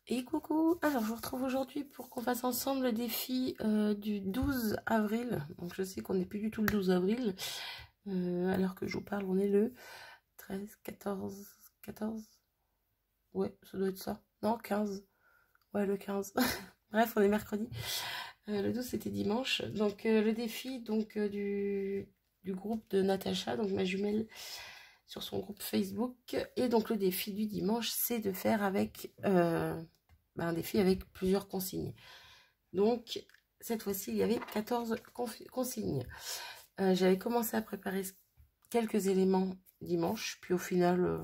Et coucou, alors je vous retrouve aujourd'hui pour qu'on fasse ensemble le défi du 12 avril. Donc je sais qu'on n'est plus du tout le 12 avril, alors que je vous parle, on est le 13, 14, ouais, ça doit être ça. Non, 15, ouais, le 15. Bref, on est mercredi. Le 12 c'était dimanche. Donc le défi du groupe de Natacha, donc ma jumelle, sur son groupe Facebook. Et donc le défi du dimanche, c'est de faire avec... un défi avec plusieurs consignes. Donc, cette fois-ci, il y avait 14 consignes. J'avais commencé à préparer quelques éléments dimanche, puis au final,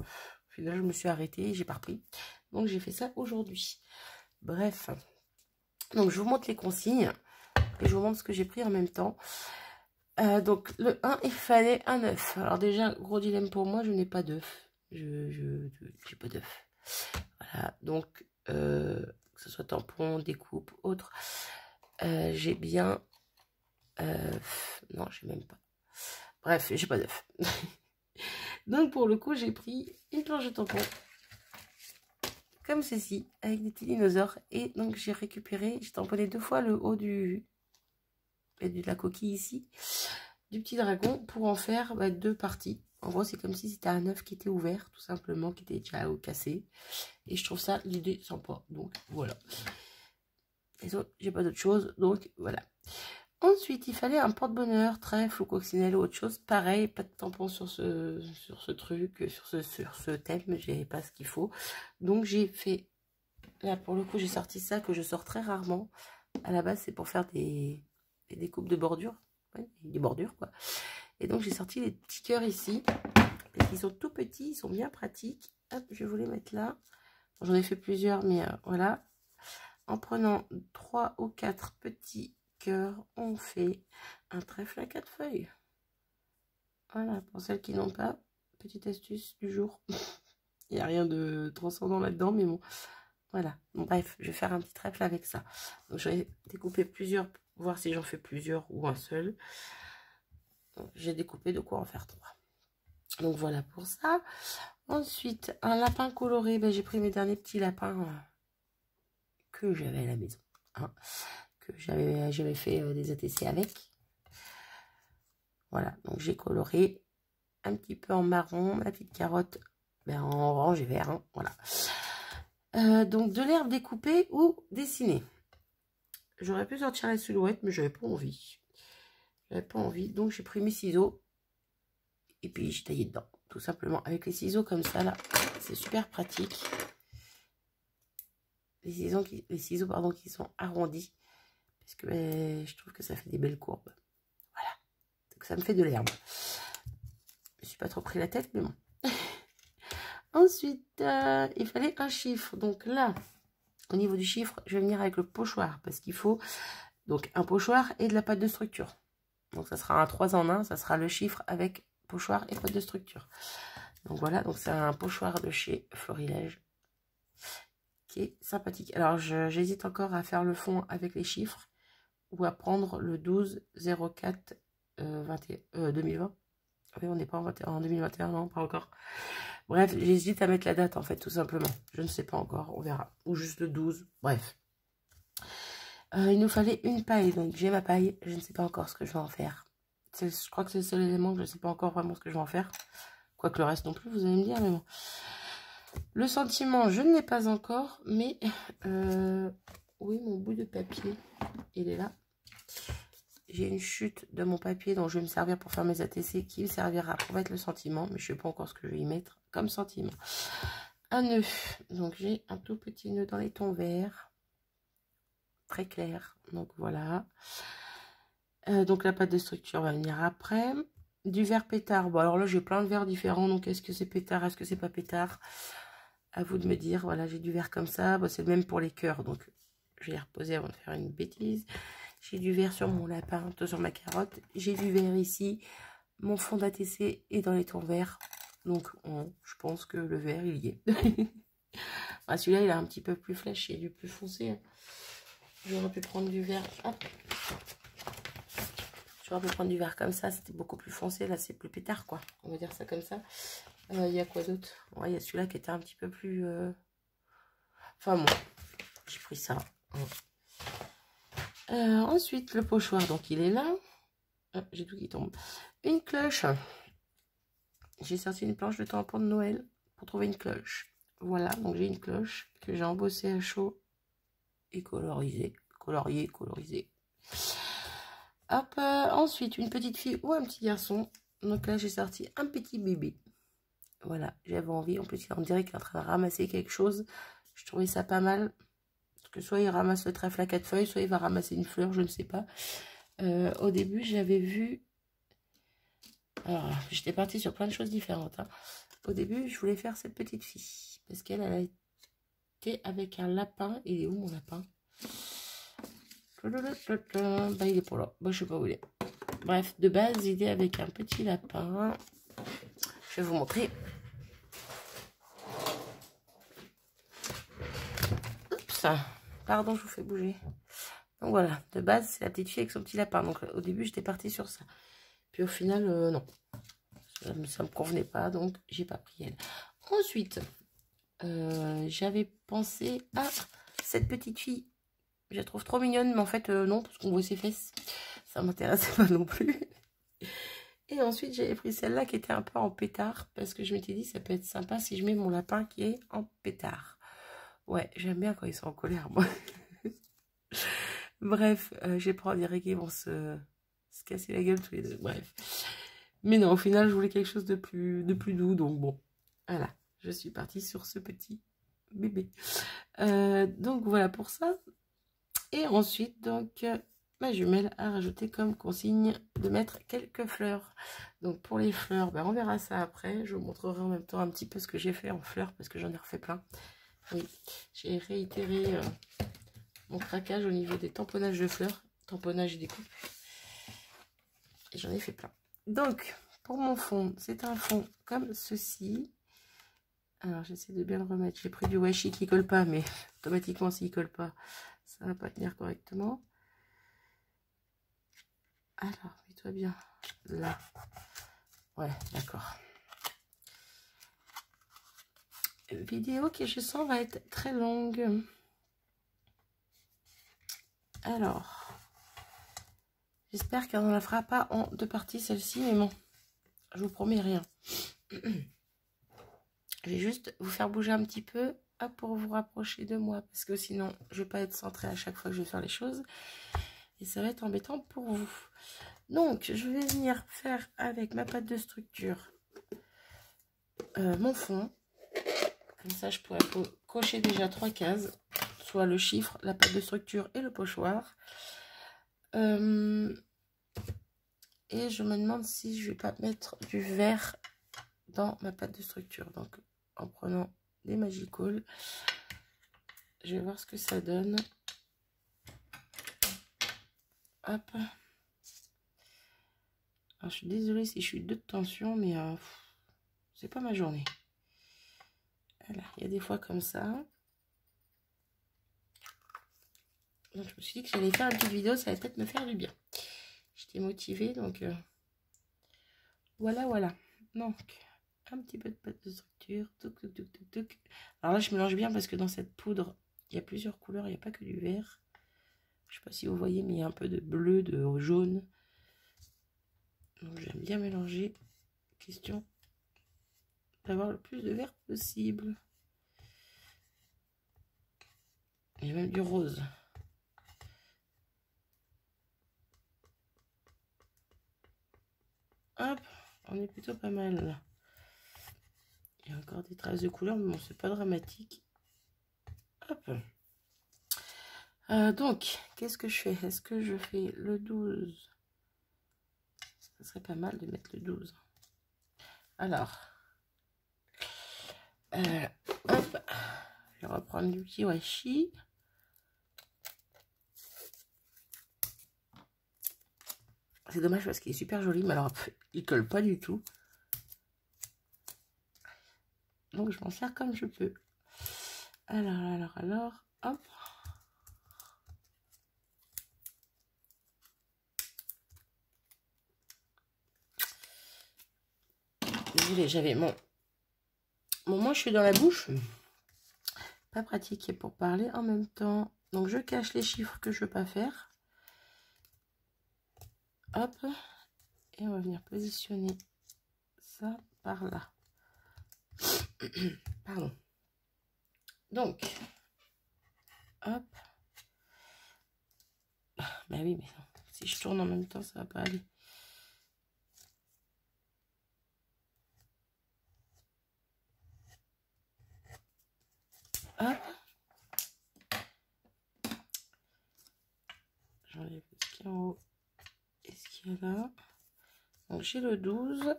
je me suis arrêtée et j'ai pas repris. Donc, j'ai fait ça aujourd'hui. Bref, donc je vous montre les consignes et je vous montre ce que j'ai pris en même temps. Donc, le 1, il fallait un œuf. Alors déjà, gros dilemme pour moi, je n'ai pas d'œuf. Je n'ai pas d'œuf. Voilà, donc... que ce soit tampon, découpe, autre. J'ai bien... non, j'ai même pas. Bref, j'ai pas d'œuf. Donc, pour le coup, j'ai pris une planche de tampon. Comme ceci, avec des petits dinosaures. Et donc, j'ai tamponné 2 fois le haut de la coquille ici. Du petit dragon pour en faire 2 parties. En gros, c'est comme si c'était un œuf qui était ouvert, tout simplement, qui était déjà cassé. Et je trouve ça l'idée sympa. Donc, voilà. Et j'ai pas d'autre chose, donc voilà. Ensuite, il fallait un porte-bonheur, trèfle ou coccinelle ou autre chose. Pareil, pas de tampon sur ce truc, sur ce thème, j'ai pas ce qu'il faut. Donc j'ai fait, là pour le coup, j'ai sorti ça que je sors très rarement. À la base, c'est pour faire des découpes de bordure, ouais, des bordures quoi. Et donc j'ai sorti les petits cœurs ici, parce qu'ils sont tout petits, ils sont bien pratiques. Hop, je vais vous les mettre là. J'en ai fait plusieurs, mais voilà. En prenant 3 ou 4 petits cœurs, on fait un trèfle à 4 feuilles. Voilà, pour celles qui n'ont pas, petite astuce du jour. Il n'y a rien de transcendant là-dedans, mais bon, voilà. Bon, bref, je vais faire un petit trèfle avec ça. Donc, je vais découper plusieurs, voir si j'en fais plusieurs ou un seul. J'ai découpé de quoi en faire 3. Donc, voilà pour ça. Ensuite, un lapin coloré. Ben, j'ai pris mes derniers petits lapins que j'avais à la maison. Hein, que j'avais fait des ATC avec. Voilà, donc j'ai coloré un petit peu en marron, ma petite carotte en orange et vert, hein, voilà. Donc de l'herbe découpée ou dessinée. J'aurais pu sortir la silhouette, mais j'avais pas envie. J'avais pas envie, donc j'ai pris mes ciseaux et puis j'ai taillé dedans, tout simplement. Avec les ciseaux comme ça, là, c'est super pratique. Les ciseaux pardon, qui sont arrondis, parce que je trouve que ça fait des belles courbes. Voilà, donc ça me fait de l'herbe. Je me suis pas trop pris la tête, mais bon. Ensuite, il fallait un chiffre. Donc là, au niveau du chiffre, je vais venir avec le pochoir. Parce qu'il faut donc un pochoir et de la pâte de structure. Donc ça sera un 3 en 1. Ça sera le chiffre avec pochoir et pâte de structure. Donc voilà, donc c'est un pochoir de chez Florilège. Qui est sympathique. Alors j'hésite encore à faire le fond avec les chiffres. Ou à prendre le 12-04 2020. Oui, on n'est pas en 2021, non, pas encore. Bref, j'hésite à mettre la date, en fait, tout simplement. Je ne sais pas encore, on verra. Ou juste le 12, bref. Il nous fallait une paille, donc j'ai ma paille. Je ne sais pas encore ce que je vais en faire. Je crois que c'est le seul élément que je ne sais pas encore vraiment ce que je vais en faire. Quoique le reste non plus, vous allez me dire, mais bon. Le sentiment, je ne l'ai pas encore, mais... oui, mon bout de papier, il est là. J'ai une chute de mon papier dont je vais me servir pour faire mes ATC qui me servira pour mettre le sentiment. Mais je ne sais pas encore ce que je vais y mettre comme sentiment. Un nœud. Donc j'ai un tout petit nœud dans les tons verts. Très clair. Donc voilà. Donc la pâte de structure va venir après. Du vert pétard. Bon alors là j'ai plein de verts différents. Donc est-ce que c'est pétard? Est-ce que c'est pas pétard? À vous de me dire. Voilà, j'ai du vert comme ça. Bon, c'est le même pour les cœurs. Donc je vais les reposer avant de faire une bêtise. J'ai du vert sur mon lapin, sur ma carotte. J'ai du vert ici. Mon fond d'ATC est dans les tons verts. Donc, je pense que le vert, il y est. Ah, celui-là, il est un petit peu plus flashy, il est plus foncé. Hein. J'aurais pu prendre du vert. Hop. J'aurais pu prendre du vert comme ça. C'était beaucoup plus foncé. Là, c'est plus pétard, quoi. On va dire ça comme ça. Il y a quoi d'autre? Ouais, il y a celui-là qui était un petit peu plus... Enfin, bon. j'ai pris ça. Ensuite, le pochoir, donc il est là. J'ai tout qui tombe. Une cloche. J'ai sorti une planche de tampon de Noël pour trouver une cloche. Voilà, donc j'ai une cloche que j'ai embossée à chaud et colorisée. Colorisée. Hop, ensuite, une petite fille ou un petit garçon. Donc là, j'ai sorti un petit bébé. Voilà, j'avais envie. En plus, on dirait qu'il est en train de ramasser quelque chose. Je trouvais ça pas mal. Parce que soit il ramasse le trèfle à 4 feuilles, soit il va ramasser une fleur, je ne sais pas. Au début, j'avais vu... Alors, j'étais partie sur plein de choses différentes. Hein. Au début, je voulais faire cette petite fille. Parce qu'elle a été avec un lapin. Il est où mon lapin? Bah, il est pas là. Bah, je sais pas où il est. Bref, de base, il est avec un petit lapin. Je vais vous montrer. Oups. Pardon, je vous fais bouger. Donc voilà, de base, c'est la petite fille avec son petit lapin. Donc au début, j'étais partie sur ça. Puis au final, non. Ça me convenait pas, donc j'ai pas pris elle. Ensuite, j'avais pensé à cette petite fille. Je la trouve trop mignonne, mais en fait, non, parce qu'on voit ses fesses. Ça m'intéressait pas non plus. Et ensuite, j'avais pris celle-là qui était un peu en pétard, parce que je m'étais dit, ça peut être sympa si je mets mon lapin qui est en pétard. Ouais, j'aime bien quand ils sont en colère, moi. Bref, j'ai peur, on dirait qu'ils vont se casser la gueule tous les deux. Bref. Mais non, au final, je voulais quelque chose de plus doux. Donc bon, voilà. Je suis partie sur ce petit bébé. Donc voilà pour ça. Et ensuite, donc, ma jumelle a rajouté comme consigne de mettre quelques fleurs. Donc pour les fleurs, ben, on verra ça après. Je vous montrerai en même temps un petit peu ce que j'ai fait en fleurs parce que j'en ai refait plein. Oui, j'ai réitéré mon craquage au niveau des tamponnages de fleurs. Tamponnage et découpe. Et j'en ai fait plein. Donc, pour mon fond, c'est un fond comme ceci. Alors, j'essaie de bien le remettre. J'ai pris du washi qui colle pas, mais automatiquement, s'il colle pas, ça va pas tenir correctement. Alors, mets-toi bien là. Ouais, d'accord. Vidéo qui, je sens, va être très longue. Alors, j'espère qu'elle ne la fera pas en 2 parties, celle-ci, mais bon, je vous promets rien. Je vais juste vous faire bouger un petit peu pour vous rapprocher de moi, parce que sinon, je ne vais pas être centrée à chaque fois que je vais faire les choses. Et ça va être embêtant pour vous. Donc, je vais venir faire avec ma pâte de structure mon fond. Comme ça, je pourrais cocher déjà 3 cases, soit le chiffre, la pâte de structure et le pochoir. Et je me demande si je vais pas mettre du vert dans ma pâte de structure. Donc, en prenant des Magical, je vais voir ce que ça donne. Hop. Alors, je suis désolée si je suis de tension, mais c'est pas ma journée. Voilà, il y a des fois comme ça. Donc, je me suis dit que j'allais faire une petite vidéo, ça allait peut-être me faire du bien. J'étais motivée, donc voilà, voilà. Donc, un petit peu de pâte de structure. Touc, touc, touc, touc, touc. Alors là, je mélange bien parce que dans cette poudre, il y a plusieurs couleurs, il n'y a pas que du vert. Je ne sais pas si vous voyez, mais il y a un peu de bleu, de jaune. Donc, j'aime bien mélanger. Question d'avoir le plus de vert possible. Il y a même du rose. Hop, on est plutôt pas mal là. Il y a encore des traces de couleur, mais bon, c'est pas dramatique. Hop. Donc, qu'est-ce que je fais? Est-ce que je fais le 12? Ce serait pas mal de mettre le 12. Alors, hop, je vais reprendre du petit washi. C'est dommage parce qu'il est super joli, mais alors il colle pas du tout. Donc je m'en sers comme je peux. Alors, hop. Désolée, j'avais mon manche dans la bouche. pas pratiqué pour parler en même temps. Donc je cache les chiffres que je veux pas faire. Hop. Et on va venir positionner ça par là. Pardon. Donc, hop. Bah oui, mais si je tourne en même temps, ça va pas aller. Hop. J'enlève ce qu'il y a en haut et ce qu'il y a là. Donc j'ai le 12.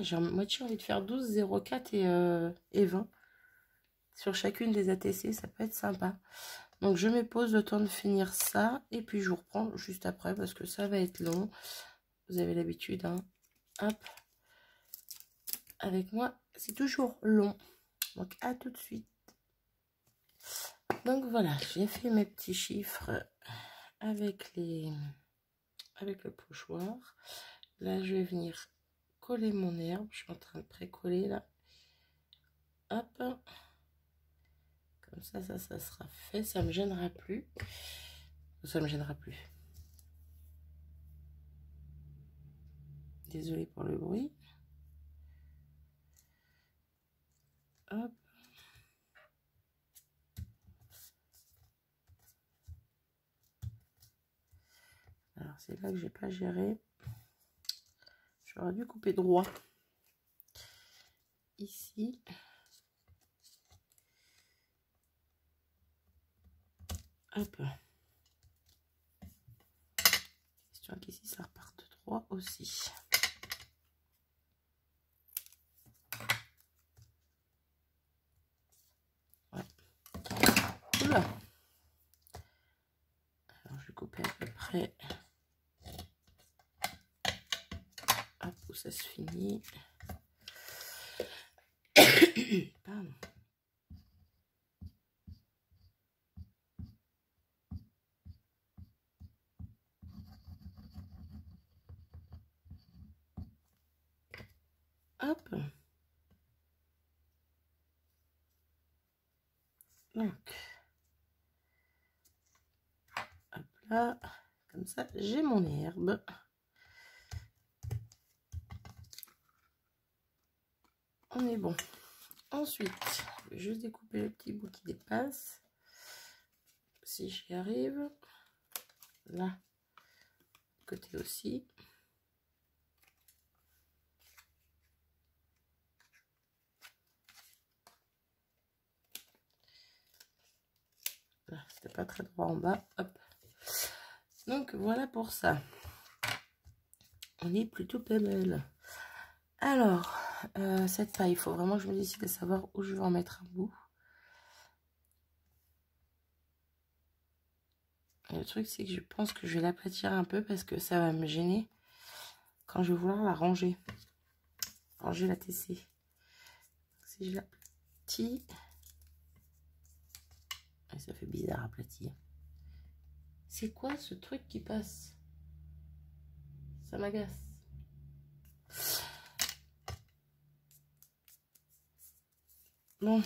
J'ai moitié envie de faire 12, 0, 4 et 20. Sur chacune des ATC, ça peut être sympa. Donc je me pose le temps de finir ça. Et puis je vous reprends juste après parce que ça va être long. Vous avez l'habitude, hein. Hop. Avec moi, c'est toujours long. Donc à tout de suite. Donc voilà, j'ai fait mes petits chiffres avec le pochoir. Là, je vais venir coller mon herbe. Je suis en train de pré-coller là. Hop. Comme ça sera fait. Ça me gênera plus. Ça me gênera plus. Désolée pour le bruit. Hop. Alors c'est là que j'ai pas géré. J'aurais dû couper droit. Ici. Hop. Question qu'ici ça reparte droit aussi. Ouais. Oula. Alors je vais couper à peu près. Hop, où ça se finit. Pardon. Hop. Donc, hop là, comme ça, j'ai mon herbe. On est bon. Ensuite, je vais juste découper le petit bout qui dépasse. Si j'y arrive. Là, côté aussi. C'était pas très droit en bas. Hop. Donc voilà pour ça. On est plutôt pas mal. Alors, cette paille, il faut vraiment que je me décide à savoir où je vais en mettre un bout. Et le truc, c'est que je pense que je vais l'aplatir un peu parce que ça va me gêner quand je vais vouloir la ranger. Ranger la TC. Si je l'aplatis, ça fait bizarre aplatir. C'est quoi ce truc qui passe? Ça m'agace. Bon.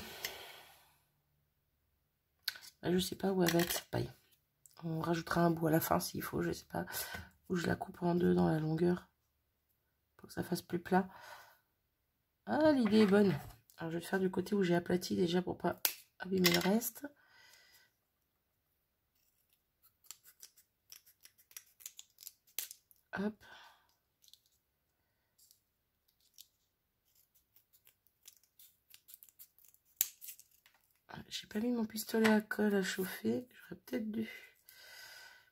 Là, je sais pas où elle va être cette paille. On rajoutera un bout à la fin s'il faut, je sais pas. Ou je la coupe en deux dans la longueur. Pour que ça fasse plus plat. Ah, l'idée est bonne. Alors, je vais faire du côté où j'ai aplati déjà pour pas abîmer le reste. Hop. J'ai pas mis mon pistolet à colle à chauffer. J'aurais peut-être dû.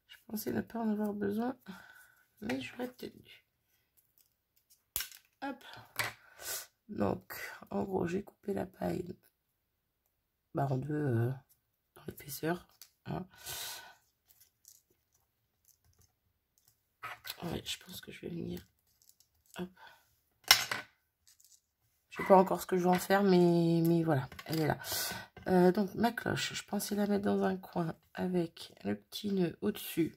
Je pensais ne pas en avoir besoin. Mais j'aurais peut-être dû. Hop. Donc, en gros, j'ai coupé la paille en deux dans l'épaisseur. Hein. Ouais, je pense que je vais venir. Hop. Je sais pas encore ce que je vais en faire, mais voilà, elle est là. Donc, ma cloche, je pensais la mettre dans un coin avec le petit nœud au-dessus.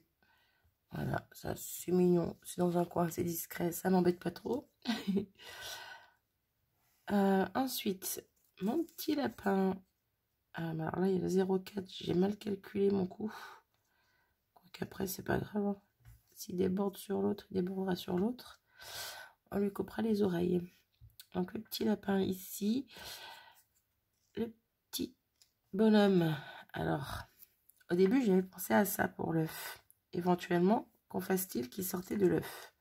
Voilà, ça c'est mignon. C'est dans un coin, c'est discret, ça m'embête pas trop. Ensuite, mon petit lapin. Ah, mais alors là, il y a le 0,4. J'ai mal calculé mon coup. Quoiqu'après, c'est pas grave. Hein. S'il déborde sur l'autre, il débordera sur l'autre. On lui coupera les oreilles. Donc, le petit lapin ici. Le petit bonhomme. Alors, au début, j'avais pensé à ça pour l'œuf. Éventuellement, qu'on fasse-t-il qui sortait de l'œuf.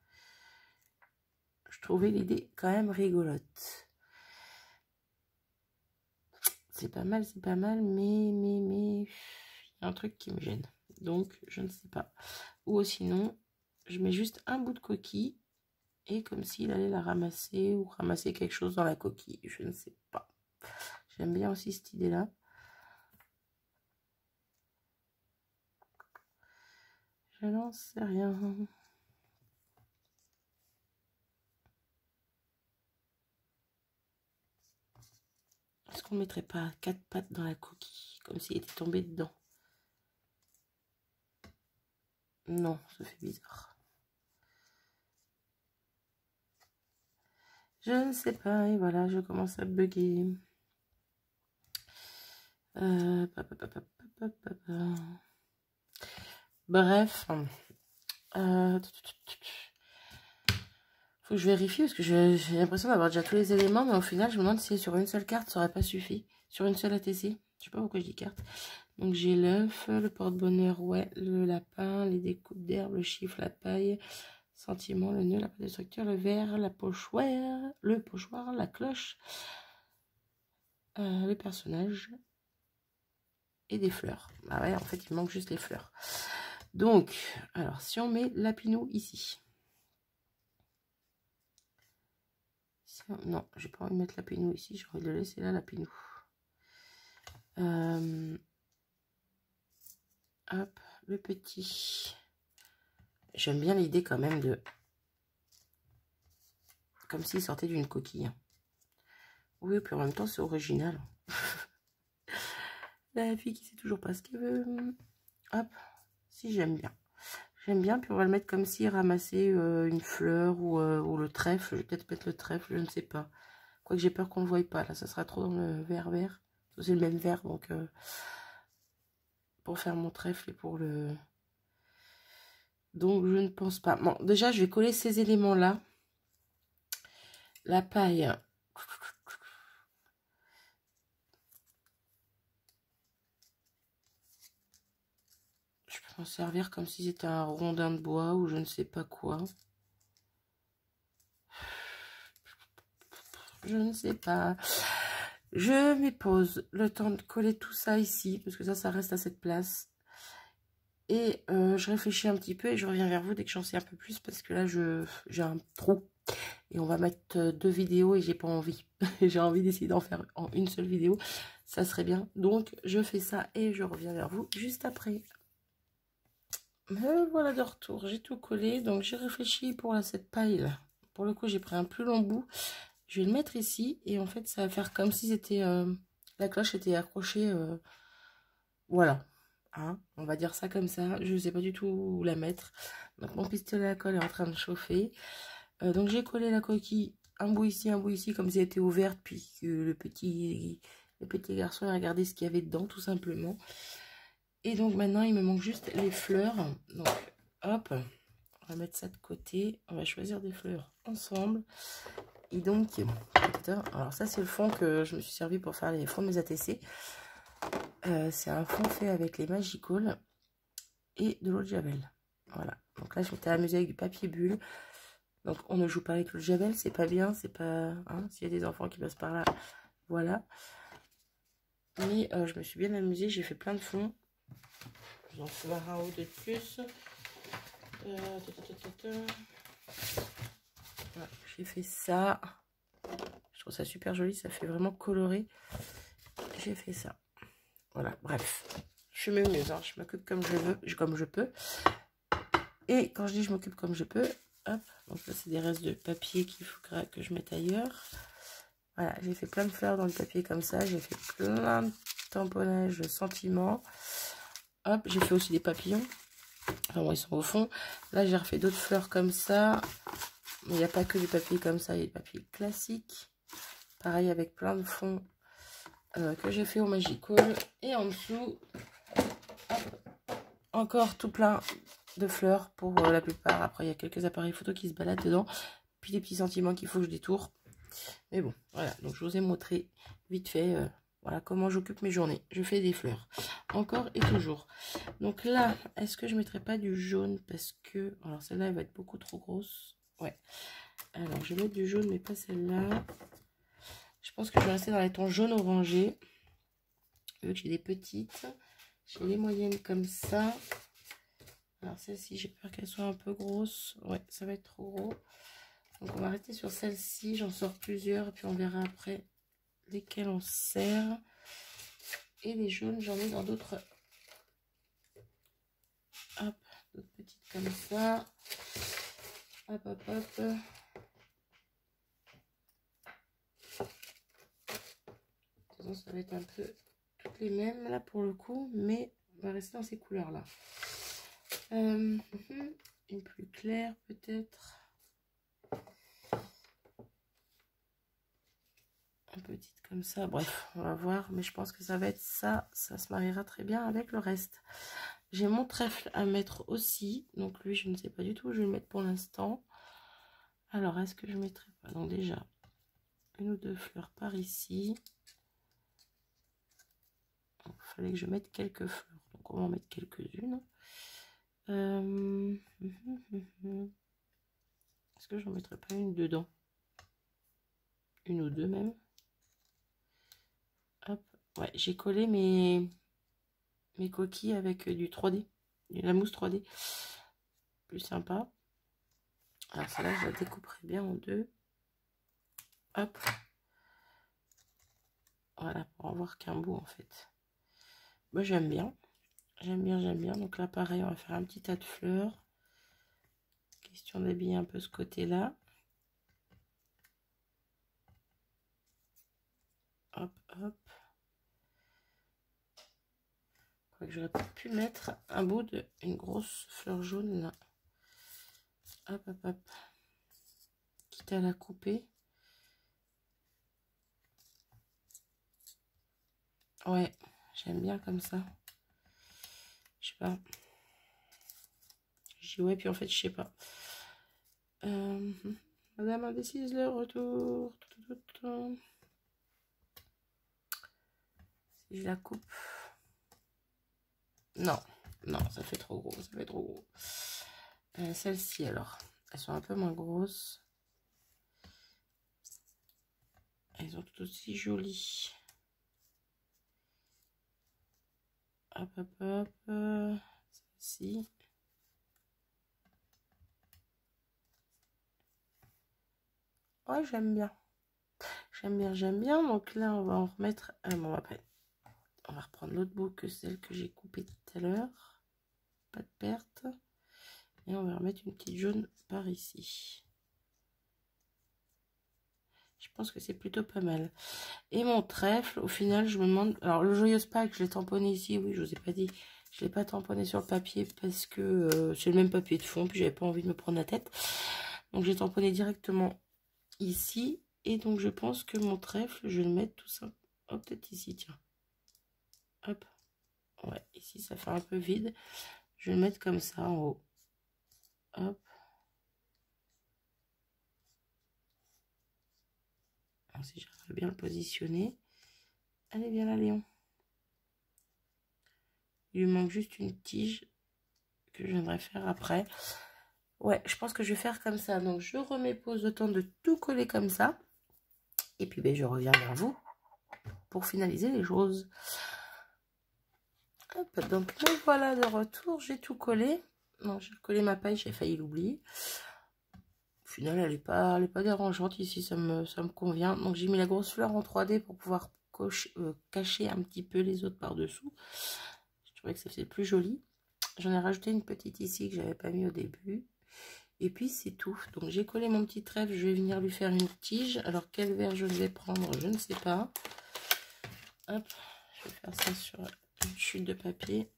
Je trouvais l'idée quand même rigolote. C'est pas mal, mais, il y a un truc qui me gêne. Donc, je ne sais pas. Ou sinon, je mets juste un bout de coquille et comme s'il allait la ramasser ou ramasser quelque chose dans la coquille. Je ne sais pas. J'aime bien aussi cette idée-là. Je n'en sais rien. Est-ce qu'on ne mettrait pas 4 pattes dans la coquille, comme s'il était tombé dedans? Non, ça fait bizarre. Je ne sais pas, et voilà, je commence à bugger. Bref. Faut que je vérifie parce que j'ai l'impression d'avoir déjà tous les éléments, mais au final, je me demande si sur une seule carte, ça aurait pas suffi. Sur une seule ATC. Je sais pas pourquoi je dis carte. Donc, j'ai l'œuf, le porte-bonheur, ouais, le lapin, les découpes d'herbe, le chiffre, la paille, sentiment, le nœud, la pâte de structure, le verre, la pochoir, le pochoir, la cloche, le personnage et des fleurs. Ah ouais, en fait, il manque juste les fleurs. Donc, alors, si on met Lapinou ici. Non, j'ai pas envie de mettre Lapinou ici, j'ai envie de le laisser là, Lapinou. Hop, le petit. J'aime bien l'idée quand même de... Comme s'il sortait d'une coquille. Oui, puis en même temps, c'est original. La fille qui sait toujours pas ce qu'elle veut. Hop, si j'aime bien. J'aime bien, puis on va le mettre comme s'il ramassait une fleur ou le trèfle. Je vais peut-être mettre le trèfle, je ne sais pas. Quoique j'ai peur qu'on ne le voie pas, là, ça sera trop dans le vert vert. C'est le même vert, donc pour faire mon trèfle et pour le... Donc je ne pense pas. Bon, déjà, je vais coller ces éléments-là. La paille. Je peux m'en servir comme si c'était un rondin de bois ou je ne sais pas quoi. Je ne sais pas. Je me pose le temps de coller tout ça ici, parce que ça reste à cette place. Et je réfléchis un petit peu et je reviens vers vous dès que j'en sais un peu plus, parce que là, j'ai un trou. Et on va mettre 2 vidéos et j'ai pas envie. J'ai envie d'essayer d'en faire en une seule vidéo. Ça serait bien. Donc, je fais ça et je reviens vers vous juste après. Me voilà de retour. J'ai tout collé. Donc, j'ai réfléchi pour cette paille là. Pour le coup, j'ai pris un plus long bout. Je vais le mettre ici et en fait, ça va faire comme si c'était la cloche était accrochée. Voilà. Hein, on va dire ça comme ça. Je ne sais pas du tout où la mettre. Donc, mon pistolet à colle est en train de chauffer. Donc j'ai collé la coquille, un bout ici, comme si elle était ouverte, puis que le petit garçon a regardé ce qu'il y avait dedans, tout simplement. Et donc maintenant, il me manque juste les fleurs. Donc, hop, on va mettre ça de côté. On va choisir des fleurs ensemble. Et donc, alors ça, c'est le fond que je me suis servi pour faire les fonds de mes ATC. C'est un fond fait avec les Magical et de l'eau de Javel. Voilà. Donc là, je m'étais amusée avec du papier bulle. Donc, on ne joue pas avec le javel, c'est pas bien, c'est pas... Hein, s'il y a des enfants qui passent par là, voilà. Mais je me suis bien amusée, j'ai fait plein de fonds. Je vous en fais un ou deux de plus. Voilà, j'ai fait ça. Je trouve ça super joli, ça fait vraiment coloré. J'ai fait ça. Voilà, bref. Je suis m'amuse, hein, je m'occupe comme je veux, comme je peux. Et quand je dis je m'occupe comme je peux... Hop, donc là c'est des restes de papier qu'il faut que je mette ailleurs. Voilà, j'ai fait plein de fleurs dans le papier comme ça. J'ai fait plein de tamponnages de sentiments. Hop, j'ai fait aussi des papillons. Enfin bon, ils sont au fond. Là, j'ai refait d'autres fleurs comme ça. Mais il n'y a pas que du papier comme ça, il y a des papiers classiques. Pareil avec plein de fonds que j'ai fait au Magical. Et en dessous, hop, encore tout plein de fleurs pour la plupart. Après, il y a quelques appareils photo qui se baladent dedans. Puis des petits sentiments qu'il faut que je détourne. Mais bon, voilà. Donc, je vous ai montré vite fait voilà comment j'occupe mes journées. Je fais des fleurs. Encore et toujours. Donc là, est-ce que je ne mettrai pas du jaune? Parce que... Alors, celle-là, elle va être beaucoup trop grosse. Ouais. Alors, je vais mettre du jaune, mais pas celle-là. Je pense que je vais rester dans les tons jaune orangé. Vu que j'ai des petites. J'ai les moyennes comme ça. Alors, celle-ci, j'ai peur qu'elle soit un peu grosse. Ouais, ça va être trop gros. Donc, on va rester sur celle-ci. J'en sors plusieurs. Et puis, on verra après lesquelles on sert. Et les jaunes, j'en ai dans d'autres. Hop, d'autres petites comme ça. Hop, hop, hop. De toute façon, ça va être un peu toutes les mêmes là pour le coup. Mais on va rester dans ces couleurs-là. Une plus claire peut-être. Petite comme ça, bref, on va voir, mais je pense que ça va être ça, ça se mariera très bien avec le reste. J'ai mon trèfle à mettre aussi, donc lui je ne sais pas du tout où je vais le mettre pour l'instant. Alors est-ce que je mettrai pas, donc déjà une ou deux fleurs par ici. Il fallait que je mette quelques fleurs, donc on va en mettre quelques-unes. Est-ce que j'en mettrai pas une dedans, une ou deux même. Hop. Ouais, j'ai collé mes coquilles avec du 3D, de la mousse 3D. Plus sympa. Alors celle-là, je la découperai bien en deux. Hop. Voilà, pour avoir qu'un bout en fait. Moi, j'aime bien. J'aime bien, j'aime bien. Donc là, pareil, on va faire un petit tas de fleurs. Question d'habiller un peu ce côté-là. Hop, hop. Quoique j'aurais pu mettre un bout d'une grosse fleur jaune là. Hop, hop, hop. Quitte à la couper. Ouais, j'aime bien comme ça. Je sais pas. Je dis ouais, puis en fait, je sais pas. Madame indécise, le retour. Si je la coupe. Non, non, ça fait trop gros, ça fait trop gros. Celles-ci alors, elles sont un peu moins grosses. Elles sont tout aussi jolies. Hop, hop, hop. Celle-ci. Ouais, j'aime bien. J'aime bien, j'aime bien. Donc là, on va en remettre. Bon, on va reprendre l'autre bout que celle que j'ai coupée tout à l'heure. Pas de perte. Et on va remettre une petite jaune par ici. Je pense que c'est plutôt pas mal. Et mon trèfle, au final, je me demande... Alors, le Joyeuse Pâques, je l'ai tamponné ici. Oui, je vous ai pas dit. Je ne l'ai pas tamponné sur le papier parce que c'est le même papier de fond. Puis, j'avais pas envie de me prendre la tête. Donc, j'ai tamponné directement ici. Et donc, je pense que mon trèfle, je vais le mettre tout ça. Hop, peut-être ici, tiens. Hop. Ouais, ici, ça fait un peu vide. Je vais le mettre comme ça, en haut. Hop. Alors, si j'arrive à bien le positionner. Allez, viens là, Léon. Il lui manque juste une tige que je viendrai faire après. Ouais, je pense que je vais faire comme ça. Donc, je remets pause le temps de tout coller comme ça. Et puis, ben, je reviens vers vous pour finaliser les choses. Hop, donc, me voilà de retour. J'ai tout collé. Non, j'ai collé ma paille, j'ai failli l'oublier. Au final, elle n'est pas dérangeante. Ici, ça me convient. Donc, j'ai mis la grosse fleur en 3D pour pouvoir cacher un petit peu les autres par-dessous. Je trouvais que ça faisait plus joli. J'en ai rajouté une petite ici que j'avais pas mis au début. Et puis c'est tout. Donc j'ai collé mon petit trèfle. Je vais venir lui faire une tige. Alors quel verre je vais prendre, je ne sais pas. Hop, je vais faire ça sur une chute de papier.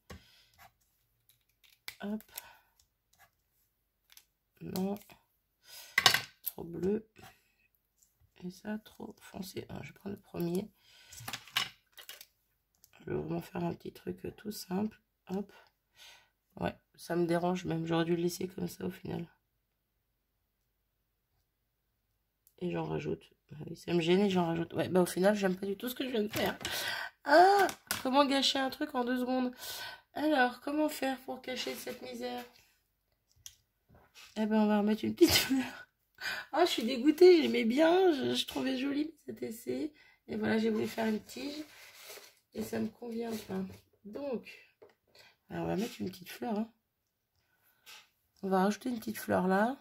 Hop. Non. Trop bleu. Et ça, trop foncé. Alors, je prends le premier. Je vais vraiment faire un petit truc tout simple. Hop. Ouais, ça me dérange même. J'aurais dû le laisser comme ça au final. Et j'en rajoute. Oui, ça me gêne et j'en rajoute. Ouais, bah au final, j'aime pas du tout ce que je viens de faire. Ah! Comment gâcher un truc en 2 secondes? Alors, comment faire pour cacher cette misère? Eh ben, on va remettre une petite fleur. Ah, je suis dégoûtée, j'aimais bien, je trouvais joli cet essai. Et voilà, j'ai voulu faire une tige. Et ça me convient pas. Donc, alors on va mettre une petite fleur. Hein. On va rajouter une petite fleur là.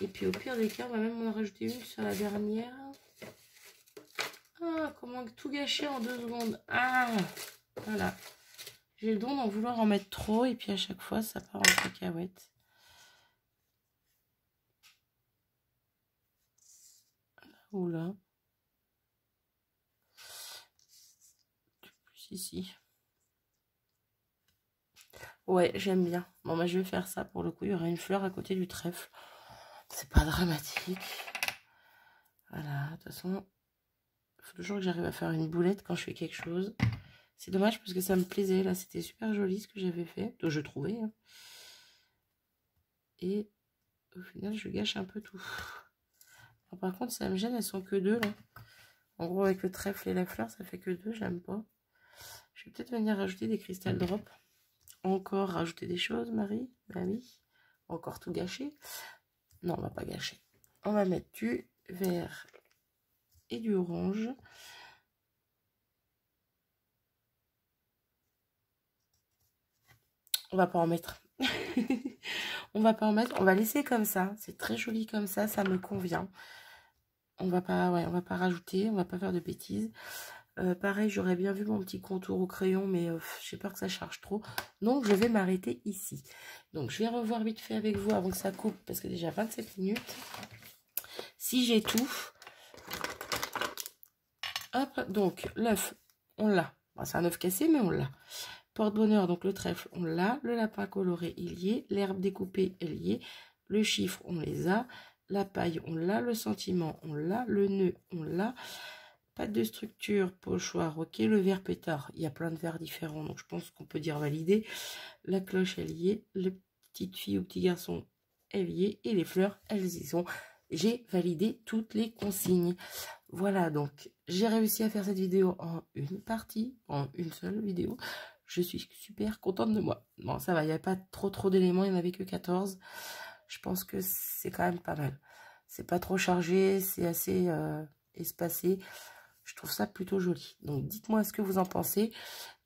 Et puis au pire des cas, on va même en rajouter une sur la dernière. Ah, comment tout gâcher en 2 secondes. Ah, voilà. J'ai le don d'en vouloir en mettre trop. Et puis à chaque fois, ça part en cacahuète. Oula. Plus ici. Ouais, j'aime bien. Bon, bah, je vais faire ça pour le coup. Il y aura une fleur à côté du trèfle. C'est pas dramatique. Voilà, de toute façon, il faut toujours que j'arrive à faire une boulette quand je fais quelque chose. C'est dommage parce que ça me plaisait. Là, c'était super joli ce que j'avais fait. Donc, je trouvais. Hein. Et au final, je gâche un peu tout. Alors, par contre, ça me gêne. Elles sont que 2 là. En gros, avec le trèfle et la fleur, ça fait que 2. J'aime pas. Je vais peut-être venir rajouter des cristal drop. Encore rajouter des choses, Marie. Bah oui. Encore tout gâcher. Non, on va pas gâcher. On va mettre du vert et du orange. On va pas en mettre. On va pas en mettre. On va laisser comme ça. C'est très joli comme ça. Ça me convient. On va pas, ouais, on va pas rajouter. On va pas faire de bêtises. Pareil, j'aurais bien vu mon petit contour au crayon, mais j'ai peur que ça charge trop. Donc, je vais m'arrêter ici. Donc, je vais revoir vite fait avec vous avant que ça coupe, parce que déjà 27 minutes. Si j'ai tout. Hop, donc, l'œuf, on l'a. Bon, c'est un œuf cassé, mais on l'a. Porte-bonheur, donc le trèfle, on l'a. Le lapin coloré, il y est. L'herbe découpée, elle y est. Le chiffre, on les a. La paille, on l'a. Le sentiment, on l'a. Le nœud, on l'a. Pas de structure, pochoir, ok. Le verre pétard, il y a plein de verres différents, donc je pense qu'on peut dire validé. La cloche, elle y est. La petite fille ou petit garçon, elle y est. Et les fleurs, elles y sont. J'ai validé toutes les consignes. Voilà, donc j'ai réussi à faire cette vidéo en une partie, en une seule vidéo. Je suis super contente de moi. Bon, ça va, il n'y avait pas trop d'éléments, il n'y en avait que 14. Je pense que c'est quand même pas mal. C'est pas trop chargé, c'est assez espacé. Je trouve ça plutôt joli. Donc, dites-moi ce que vous en pensez.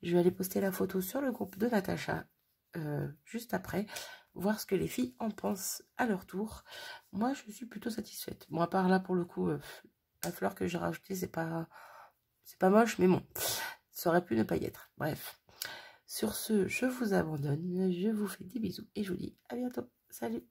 Je vais aller poster la photo sur le groupe de Natacha juste après. Voir ce que les filles en pensent à leur tour. Moi, je suis plutôt satisfaite. Bon, à part là, pour le coup, la fleur que j'ai rajoutée, c'est pas moche, mais bon, ça aurait pu ne pas y être. Bref. Sur ce, je vous abandonne. Je vous fais des bisous et je vous dis à bientôt. Salut!